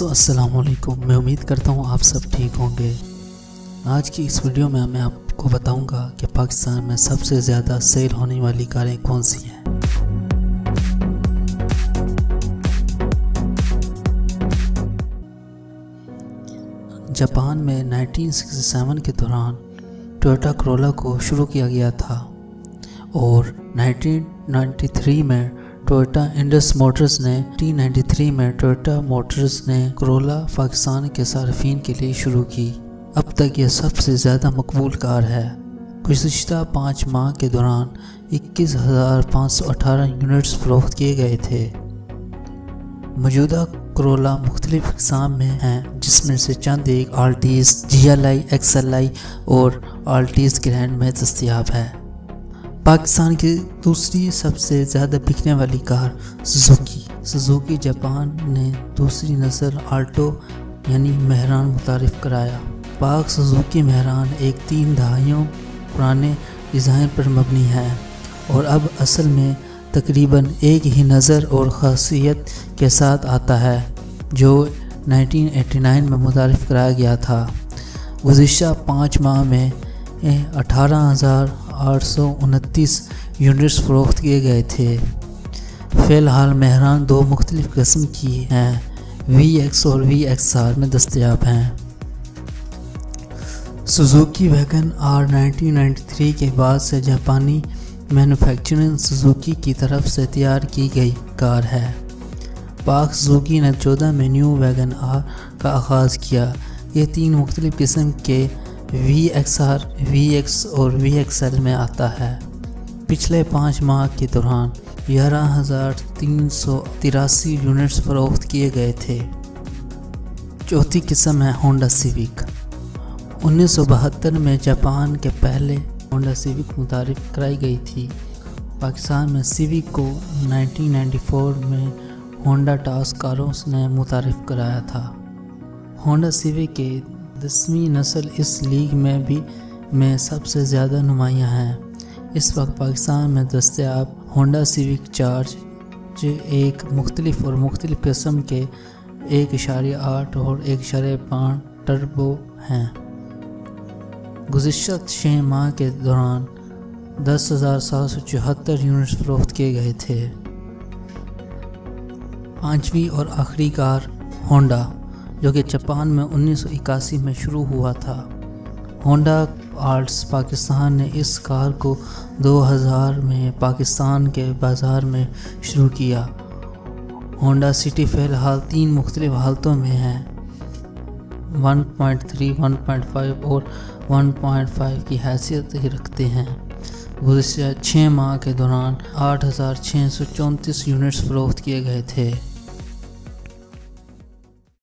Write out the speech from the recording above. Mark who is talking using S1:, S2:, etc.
S1: दोस्तों अस्सलाम वालेकुम। मैं उम्मीद करता हूँ आप सब ठीक होंगे। आज की इस वीडियो में मैं आपको बताऊंगा कि पाकिस्तान में सबसे ज़्यादा सेल होने वाली कारें कौन सी हैं। जापान में 1967 के दौरान टोयोटा कोरोला को शुरू किया गया था और 1993 में टोयोटा इंडस मोटर्स ने 1993 में टोयोटा मोटर्स ने कोरोला पाकिस्तान के सार्फिन के लिए शुरू की। अब तक यह सबसे ज़्यादा मकबूल कार है। गुज़िश्ता 5 माह के दौरान 21,518 यूनिट्स फरोख्त किए गए थे। मौजूदा कोरोला मुख्तलिफ अक़साम में हैं, जिसमें से चंद एक आल्टीज़, GLI, XLI और आल्टीज़ ग्रैंड में दस्तयाब है। पाकिस्तान की दूसरी सबसे ज़्यादा बिकने वाली कार सुजुकी जापान ने दूसरी नस्ल आल्टो यानी मेहरान मुतारिफ कराया। पाक सुजुकी मेहरान एक 3 दहाइयों पुराने डिज़ाइन पर मबनी है और अब असल में तकरीबन एक ही नज़र और ख़ासियत के साथ आता है जो 1989 में मुतारिफ कराया गया था। गुज़िश्ता 5 माह में 18,829 यूनिट्स फरोख्त किए गए थे। फ़िलहाल मेहरान 2 मुख्तलिफ किस्म की हैं, VX और VXR में दस्तयाब हैं। सुजुकी वैगन आर 1993 के बाद से जापानी मैन्युफैक्चरिंग सुजुकी की तरफ से तैयार की गई कार है। पाक सुजुकी ने 14 में न्यू वैगन आर का आगाज़ किया। ये 3 मुख्तलिफ किस्म के VXR, VX और VXL में आता है। पिछले 5 माह के दौरान 11,383 यूनिट्स फरोख्त किए गए थे। चौथी किस्म है होंडा सिविक। 1972 में जापान के पहले होंडा सिविक मुतारिफ कराई गई थी। पाकिस्तान में सिविक को 1994 में होंडा टास कारों ने मुतारिफ कराया था। होंडा सिविक के 10वीं नस्ल इस लीग में सबसे ज़्यादा नुमायाँ हैं। इस वक्त पाकिस्तान में दस्तयाब होंडा सिविक चार्ज एक मुख्तलिफ किस्म के 1.8 और 1.5 टर्बो हैं। गुज़िश्ता 6 माह के दौरान 10,774 यूनिट्स फरोख्त किए गए थे। 5वीं और आखिरी कार होंडा, जो कि जापान में 1981 में शुरू हुआ था। होंडा आर्ट्स पाकिस्तान ने इस कार को 2000 में पाकिस्तान के बाज़ार में शुरू किया। होंडा सिटी फ़िलहाल 3 मुख्तलिफ हालतों में है, 1.3, 1.5 और 1.5 की हैसियत रखते हैं। गुज़िश्ता 6 माह के दौरान 8,634 यूनिट्स फरोख्त किए गए थे।